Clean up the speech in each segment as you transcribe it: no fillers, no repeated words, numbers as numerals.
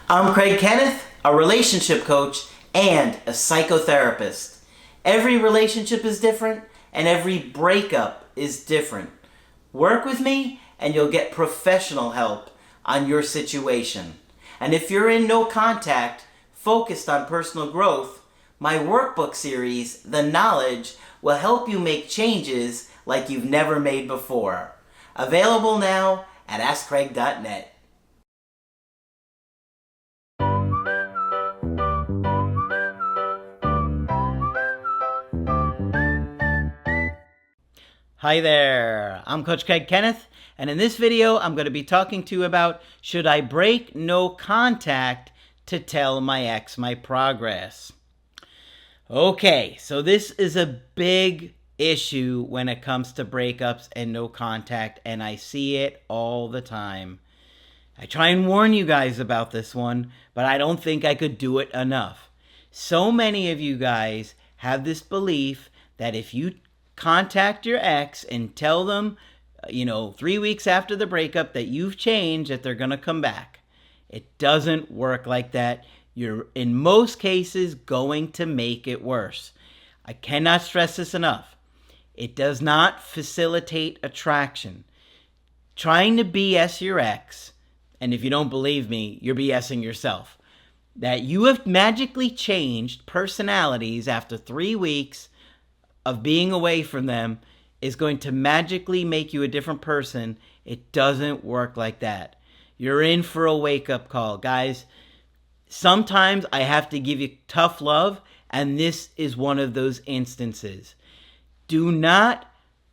I'm Craig Kenneth, a relationship coach and a psychotherapist. Every relationship is different and every breakup is different. Work with me and you'll get professional help on your situation. And if you're in no contact, focused on personal growth, my workbook series, The Knowledge, will help you make changes like you've never made before. Available now at AskCraig.net. Hi there, I'm Coach Craig Kenneth, and in this video I'm going to be talking to you about should I break no contact to tell my ex my progress. Okay, so this is a big issue when it comes to breakups and no contact, and I see it all the time. I try and warn you guys about this one, but I don't think I could do it enough. So many of you guys have this belief that if you contact your ex and tell them, 3 weeks after the breakup that you've changed, that they're going to come back. It doesn't work like that. You're, in most cases, going to make it worse. I cannot stress this enough. It does not facilitate attraction. Trying to BS your ex, and if you don't believe me, you're BSing yourself, that you have magically changed personalities after 3 weeks of being away from them is going to magically make you a different person. It doesn't work like that. You're in for a wake-up call. Guys, sometimes I have to give you tough love, and this is one of those instances. Do not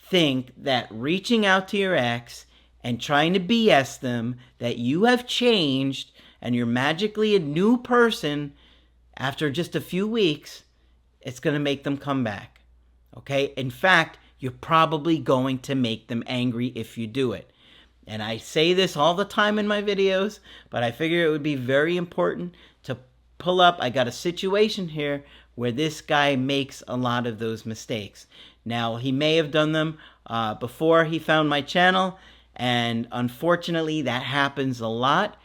think that reaching out to your ex and trying to BS them that you have changed and you're magically a new person after just a few weeks, it's going to make them come back. Okay? In fact, you're probably going to make them angry if you do it. And I say this all the time in my videos, but I figure it would be very important to pull up. I got a situation here where this guy makes a lot of those mistakes. Now, he may have done them before he found my channel, and unfortunately, that happens a lot.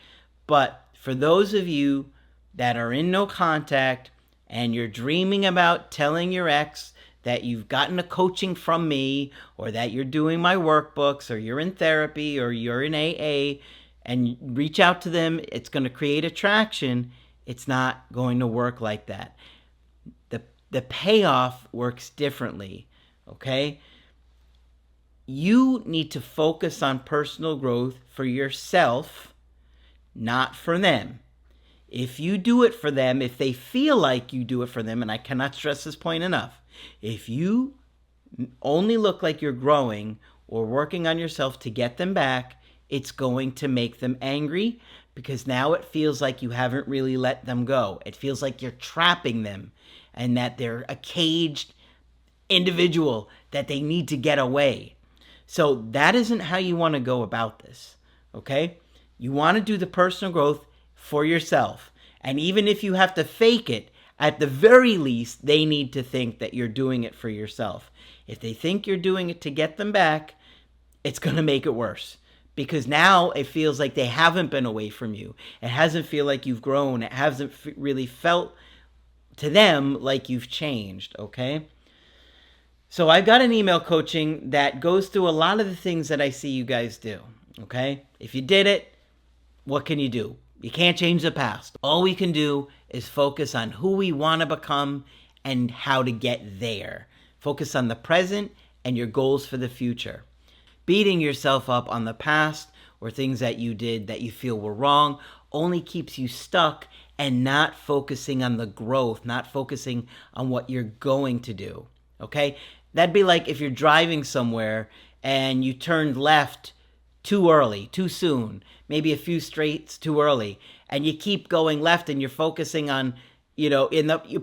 But for those of you that are in no contact and you're dreaming about telling your ex that you've gotten a coaching from me, or that you're doing my workbooks, or you're in therapy, or you're in AA, and reach out to them, it's going to create attraction. It's not going to work like that. The payoff works differently, okay? You need to focus on personal growth for yourself, not for them. If you do it for them, if they feel like you do it for them, and I cannot stress this point enough, if you only look like you're growing or working on yourself to get them back, it's going to make them angry because now it feels like you haven't really let them go. It feels like you're trapping them and that they're a caged individual that they need to get away. So that isn't how you want to go about this, okay? You want to do the personal growth for yourself. And even if you have to fake it, at the very least, they need to think that you're doing it for yourself. If they think you're doing it to get them back, it's going to make it worse. Because now it feels like they haven't been away from you. It hasn't feel like you've grown. It hasn't really felt to them like you've changed, okay? So I've got an email coaching that goes through a lot of the things that I see you guys do, okay? If you did it, what can you do? You can't change the past. All we can do is focus on who we want to become and how to get there. Focus on the present and your goals for the future. Beating yourself up on the past or things that you did that you feel were wrong only keeps you stuck and not focusing on the growth, not focusing on what you're going to do. Okay? That'd be like if you're driving somewhere and you turned left too early, too soon, maybe a few straights too early, and you keep going left and you're focusing on, you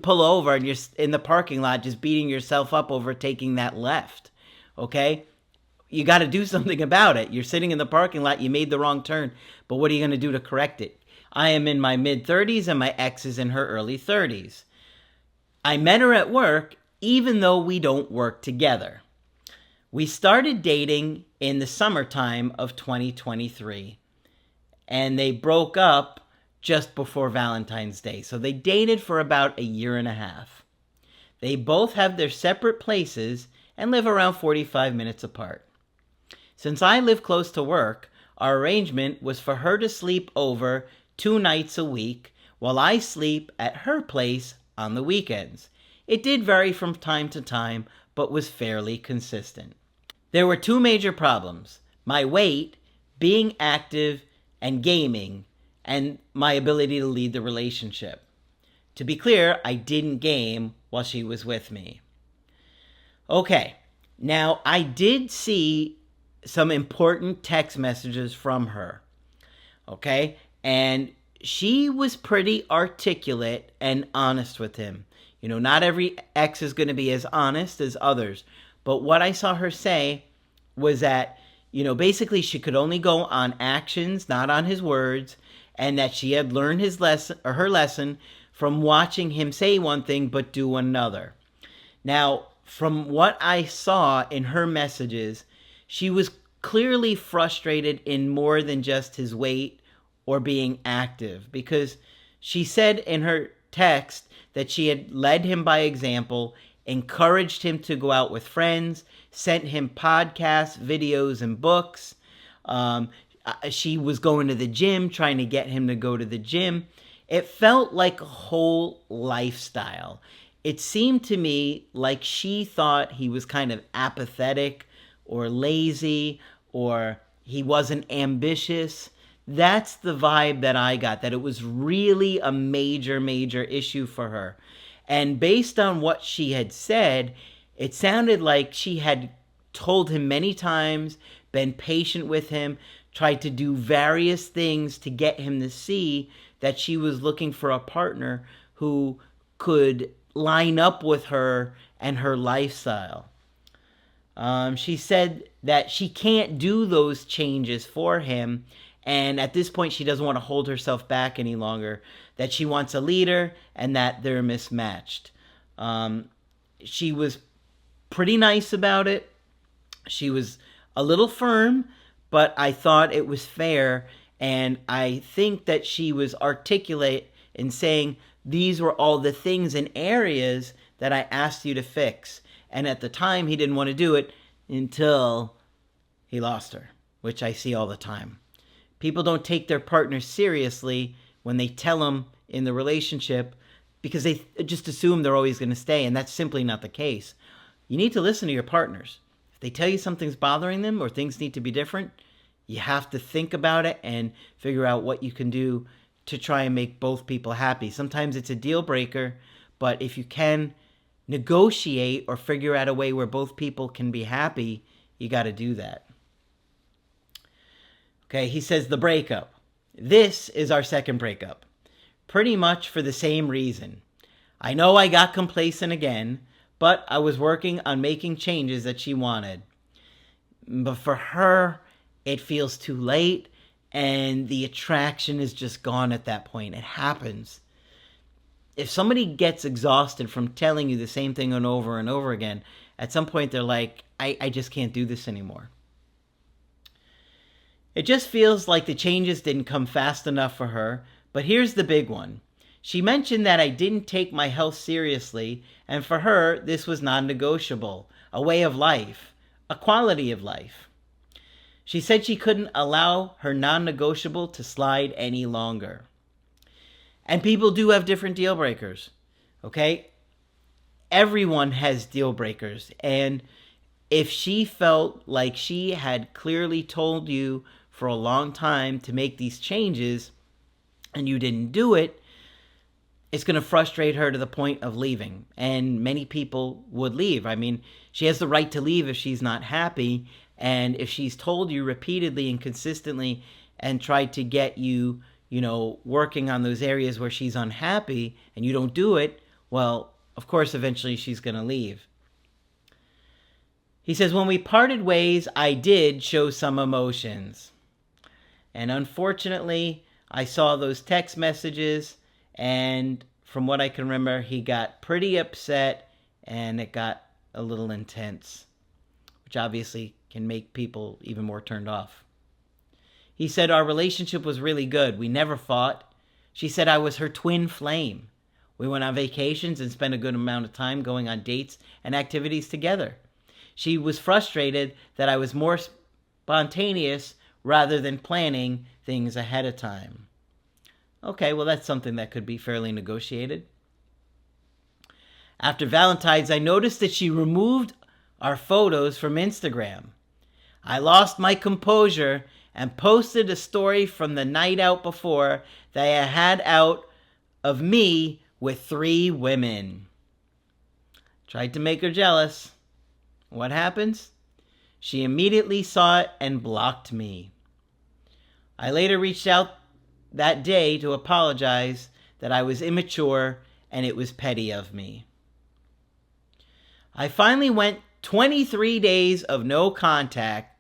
pull over and you're in the parking lot just beating yourself up over taking that left, okay? You got to do something about it. You're sitting in the parking lot, you made the wrong turn, but what are you going to do to correct it? I am in my mid-30s and my ex is in her early 30s. I met her at work even though we don't work together. We started dating in the summertime of 2023, and they broke up just before Valentine's Day. So they dated for about a year and a half. They both have their separate places and live around 45 minutes apart. Since I live close to work, our arrangement was for her to sleep over 2 nights a week while I sleep at her place on the weekends. It did vary from time to time, but was fairly consistent. There were 2 major problems: my weight, being active, and gaming, and my ability to lead the relationship. To be clear, I didn't game while she was with me. Okay, now I did see some important text messages from her. Okay, and she was pretty articulate and honest with him. Not every ex is going to be as honest as others. But what I saw her say was that, basically she could only go on actions, not on his words, and that she had learned her lesson from watching him say one thing but do another. Now, from what I saw in her messages, she was clearly frustrated in more than just his weight or being active, because she said in her text that she had led him by example, encouraged him to go out with friends, sent him podcasts, videos, and books. She was going to the gym, trying to get him to go to the gym. It felt like a whole lifestyle. It seemed to me like she thought he was kind of apathetic or lazy, or he wasn't ambitious. That's the vibe that I got, that it was really a major, major issue for her. And based on what she had said, it sounded like she had told him many times, been patient with him, tried to do various things to get him to see that she was looking for a partner who could line up with her and her lifestyle. She said that she can't do those changes for him, and at this point she doesn't want to hold herself back any longer, that she wants a leader and that they're mismatched. She was pretty nice about it. She was a little firm, but I thought it was fair, and I think that she was articulate in saying these were all the things and areas that I asked you to fix. And at the time, he didn't want to do it until he lost her, which I see all the time. People don't take their partners seriously when they tell them in the relationship, because they just assume they're always going to stay, and that's simply not the case. You need to listen to your partners. If they tell you something's bothering them or things need to be different, you have to think about it and figure out what you can do to try and make both people happy. Sometimes it's a deal breaker, but if you can negotiate or figure out a way where both people can be happy, you got to do that. Okay, he says the breakup. This is our second breakup. Pretty much for the same reason. I know I got complacent again, but I was working on making changes that she wanted. But for her, it feels too late, and the attraction is just gone at that point. It happens. If somebody gets exhausted from telling you the same thing over and over again, at some point they're like, I just can't do this anymore. It just feels like the changes didn't come fast enough for her, but here's the big one. She mentioned that I didn't take my health seriously, and for her, this was non-negotiable, a way of life, a quality of life. She said she couldn't allow her non-negotiable to slide any longer. And people do have different deal breakers, okay? Everyone has deal breakers, and if she felt like she had clearly told you for a long time to make these changes and you didn't do it, it's going to frustrate her to the point of leaving. And many people would leave. I mean, she has the right to leave if she's not happy. And if she's told you repeatedly and consistently and tried to get you, working on those areas where she's unhappy and you don't do it, well, of course, eventually she's going to leave. He says, when we parted ways, I did show some emotions. And unfortunately, I saw those text messages, and from what I can remember, he got pretty upset and it got a little intense, which obviously can make people even more turned off. He said our relationship was really good. We never fought. She said I was her twin flame. We went on vacations and spent a good amount of time going on dates and activities together. She was frustrated that I was more spontaneous rather than planning things ahead of time. Okay, well, that's something that could be fairly negotiated. After Valentine's, I noticed that she removed our photos from Instagram. I lost my composure and posted a story from the night out before that I had out of me with 3 women. Tried to make her jealous. What happens? She immediately saw it and blocked me. I later reached out that day to apologize that I was immature and it was petty of me. I finally went 23 days of no contact.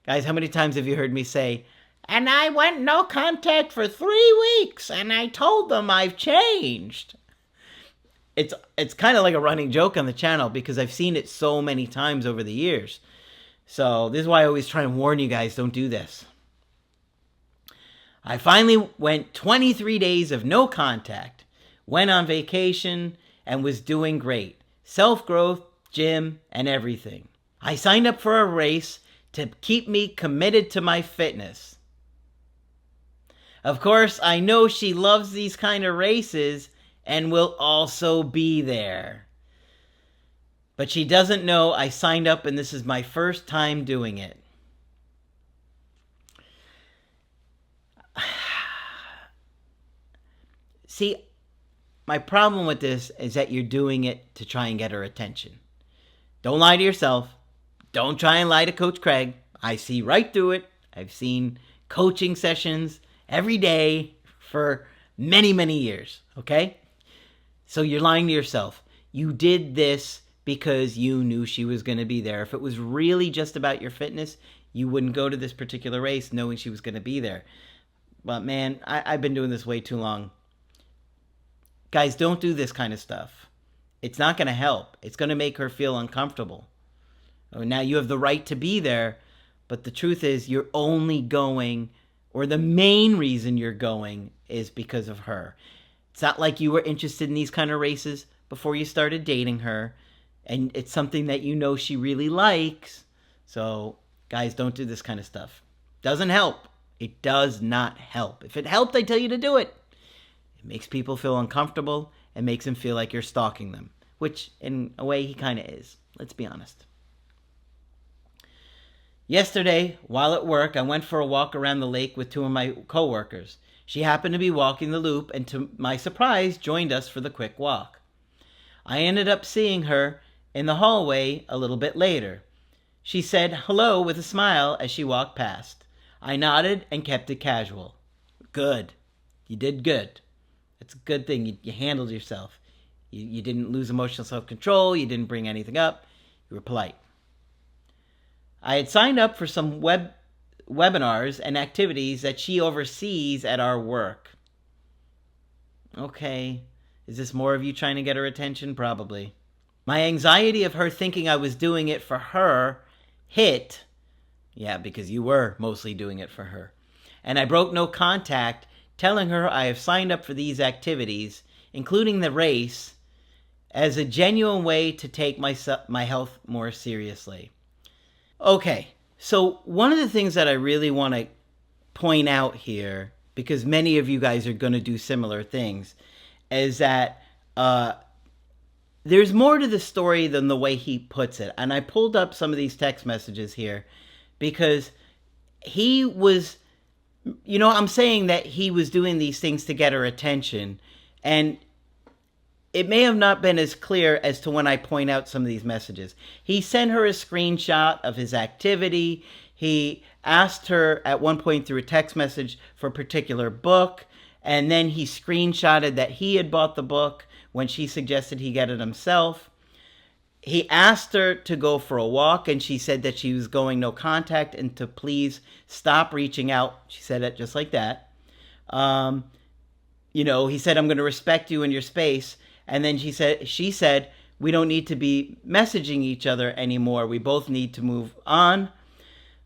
Guys, how many times have you heard me say, and I went no contact for 3 weeks and I told them I've changed? It's kind of like a running joke on the channel because I've seen it so many times over the years. So this is why I always try and warn you guys, don't do this. I finally went 23 days of no contact, went on vacation, and was doing great. Self-growth, gym, and everything. I signed up for a race to keep me committed to my fitness. Of course, I know she loves these kind of races and will also be there. But she doesn't know I signed up and this is my first time doing it. See, my problem with this is that you're doing it to try and get her attention. Don't lie to yourself. Don't try and lie to Coach Craig. I see right through it. I've seen coaching sessions every day for many, many years, okay? So you're lying to yourself. You did this because you knew she was going to be there. If it was really just about your fitness, you wouldn't go to this particular race knowing she was going to be there. But man, I've been doing this way too long. Guys, don't do this kind of stuff. It's not going to help. It's going to make her feel uncomfortable. Now, you have the right to be there, but the truth is you're only going, or the main reason you're going is because of her. It's not like you were interested in these kind of races before you started dating her, and it's something that you know she really likes. So, guys, don't do this kind of stuff. Doesn't help. It does not help. If it helped, I tell you to do it. It makes people feel uncomfortable and makes them feel like you're stalking them, which in a way he kind of is. Let's be honest. Yesterday, while at work, I went for a walk around the lake with 2 of my coworkers. She happened to be walking the loop and to my surprise joined us for the quick walk. I ended up seeing her in the hallway a little bit later. She said hello with a smile as she walked past. I nodded and kept it casual. Good. You did good. It's a good thing. You handled yourself. You didn't lose emotional self-control. You didn't bring anything up. You were polite. I had signed up for some webinars and activities that she oversees at our work. Okay. Is this more of you trying to get her attention? Probably. My anxiety of her thinking I was doing it for her hit. Yeah, because you were mostly doing it for her. And I broke no contact, telling her I have signed up for these activities, including the race, as a genuine way to take my health more seriously. Okay, so one of the things that I really want to point out here, because many of you guys are going to do similar things, is that there's more to the story than the way he puts it. And I pulled up some of these text messages here because he was, I'm saying that he was doing these things to get her attention. And it may have not been as clear as to when I point out some of these messages. He sent her a screenshot of his activity. He asked her at one point through a text message for a particular book. And then he screenshotted that he had bought the book when she suggested he get it himself. He asked her to go for a walk, and she said that she was going no contact and to please stop reaching out. She said it just like that. He said, I'm going to respect you in your space. And then she said, we don't need to be messaging each other anymore. We both need to move on.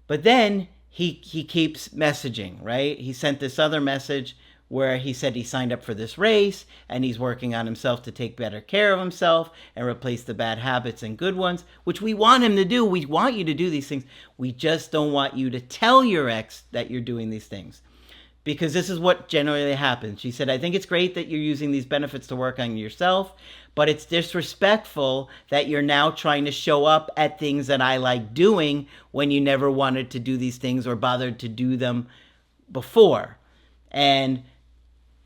But then he keeps messaging, right? He sent this other message where he said he signed up for this race and he's working on himself to take better care of himself and replace the bad habits and good ones, which we want him to do. We want you to do these things. We just don't want you to tell your ex that you're doing these things. Because this is what generally happens. She said, I think it's great that you're using these benefits to work on yourself, but it's disrespectful that you're now trying to show up at things that I like doing when you never wanted to do these things or bothered to do them before. And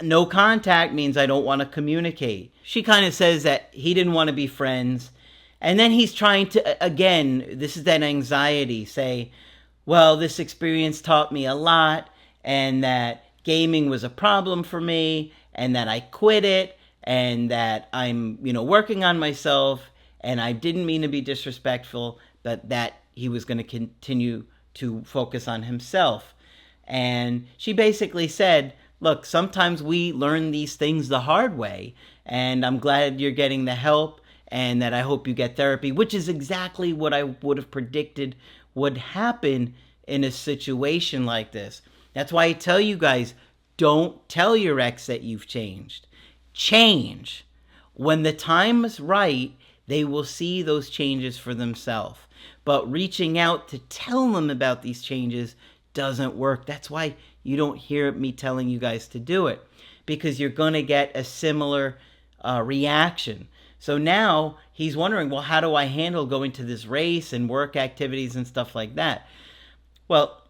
no contact means I don't want to communicate. She kind of says that he didn't want to be friends. And then he's trying to, again, this is that anxiety, say, well, this experience taught me a lot, and that gaming was a problem for me, and that I quit it, and that I'm, working on myself, and I didn't mean to be disrespectful, but that he was going to continue to focus on himself. And she basically said, look, sometimes we learn these things the hard way, and I'm glad you're getting the help, and that I hope you get therapy, which is exactly what I would have predicted would happen in a situation like this. That's why I tell you guys, don't tell your ex that you've changed. Change. When the time is right, they will see those changes for themselves. But reaching out to tell them about these changes doesn't work. That's why you don't hear me telling you guys to do it, because you're going to get a similar reaction. So now he's wondering, well, how do I handle going to this race and work activities and stuff like that? Well,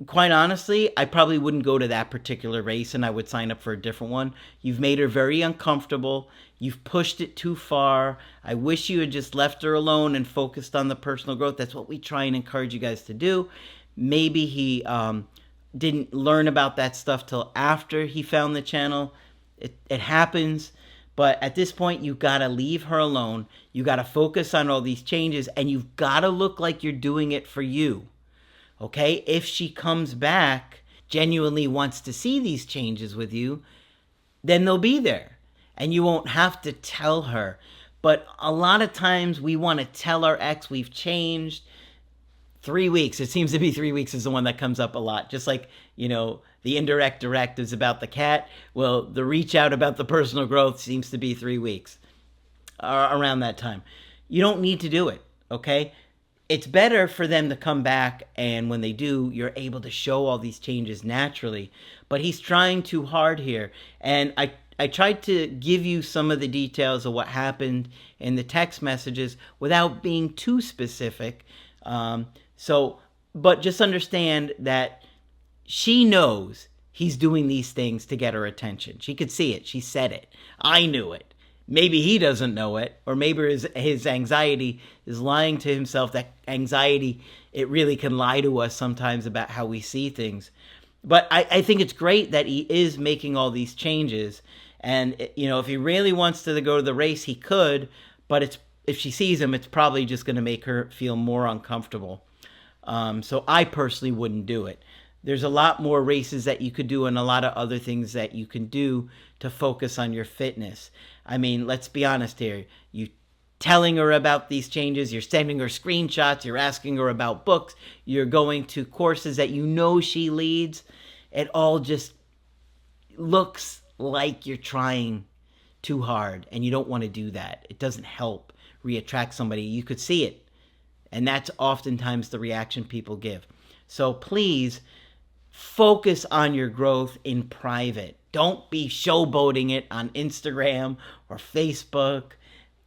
quite honestly, I probably wouldn't go to that particular race, and I would sign up for a different one. You've made her very uncomfortable. You've pushed it too far. I wish you had just left her alone and focused on the personal growth. That's what we try and encourage you guys to do. Maybe he didn't learn about that stuff till after he found the channel. It happens. But at this point, you got to leave her alone. You got to focus on all these changes, and you've got to look like you're doing it for you. Okay, if she comes back, genuinely wants to see these changes with you, then they'll be there. And you won't have to tell her. But a lot of times we want to tell our ex we've changed. 3 weeks, it seems to be 3 weeks is the one that comes up a lot. Just like, the indirect direct is about the cat. Well, the reach out about the personal growth seems to be 3 weeks, around that time. You don't need to do it, okay? It's better for them to come back, and when they do, you're able to show all these changes naturally. But he's trying too hard here. And I tried to give you some of the details of what happened in the text messages without being too specific. But just understand that she knows he's doing these things to get her attention. She could see it. She said it. I knew it. Maybe he doesn't know it, or maybe his anxiety is lying to himself. That anxiety, it really can lie to us sometimes about how we see things. But I think it's great that he is making all these changes. And, if he really wants to go to the race, he could. But if she sees him, it's probably just going to make her feel more uncomfortable. So I personally wouldn't do it. There's a lot more races that you could do and a lot of other things that you can do to focus on your fitness. I mean, let's be honest here. You telling her about these changes, you're sending her screenshots, you're asking her about books, you're going to courses that she leads. It all just looks like you're trying too hard, and you don't want to do that. It doesn't help reattract somebody. You could see it, and that's oftentimes the reaction people give. So please focus on your growth in private. Don't be showboating it on Instagram or Facebook,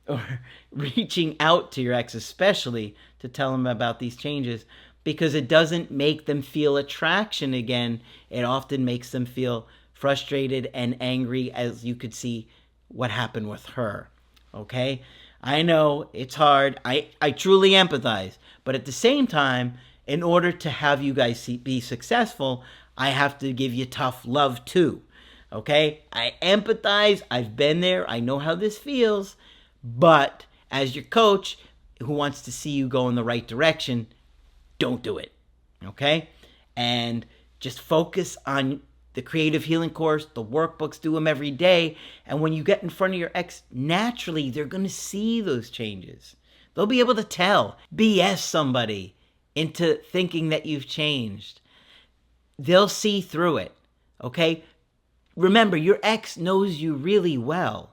or reaching out to your ex especially to tell them about these changes, because it doesn't make them feel attraction again. It often makes them feel frustrated and angry, as you could see what happened with her. Okay? I know it's hard. I truly empathize. But at the same time, in order to have you guys be successful, I have to give you tough love too. Okay? I empathize. I've been there. I know how this feels. But as your coach who wants to see you go in the right direction, don't do it. Okay? And just focus on the creative healing course, the workbooks, do them every day. And when you get in front of your ex, naturally, they're going to see those changes. They'll be able to tell. BS somebody. into thinking that you've changed. They'll see through it, okay? Remember, your ex knows you really well,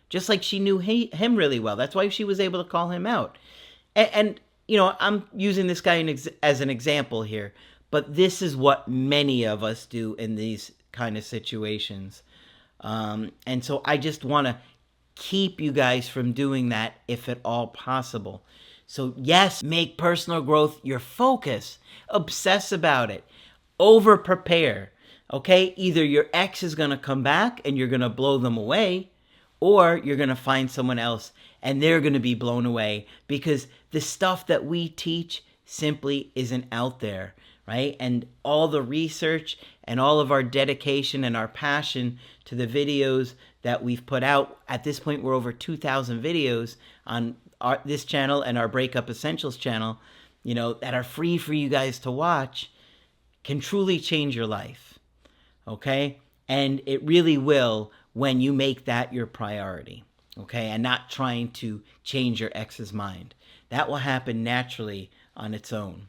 just like she knew him really well. That's why she was able to call him out. And you know, I'm using this guy as an example here, but this is what many of us do in these kind of situations. And so I just want to keep you guys from doing that if at all possible. So yes, make personal growth your focus. Obsess about it. Over prepare. Okay? Either your ex is going to come back and you're going to blow them away, or you're going to find someone else and they're going to be blown away, because the stuff that we teach simply isn't out there, right? And all the research and all of our dedication and our passion to the videos that we've put out. At this point, we're over 2,000 videos on this channel and our Breakup Essentials channel, you know, that are free for you guys to watch, can truly change your life, okay? And it really will when you make that your priority, okay? And not trying to change your ex's mind. That will happen naturally on its own,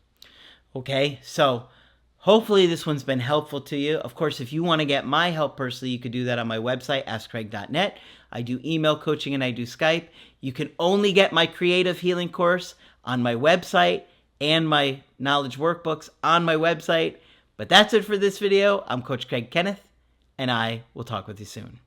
okay? So hopefully this one's been helpful to you. Of course, if you want to get my help personally, you could do that on my website, askcraig.net. I do email coaching and I do Skype. You can only get my creative healing course on my website and my knowledge workbooks on my website. But that's it for this video. I'm Coach Craig Kenneth, and I will talk with you soon.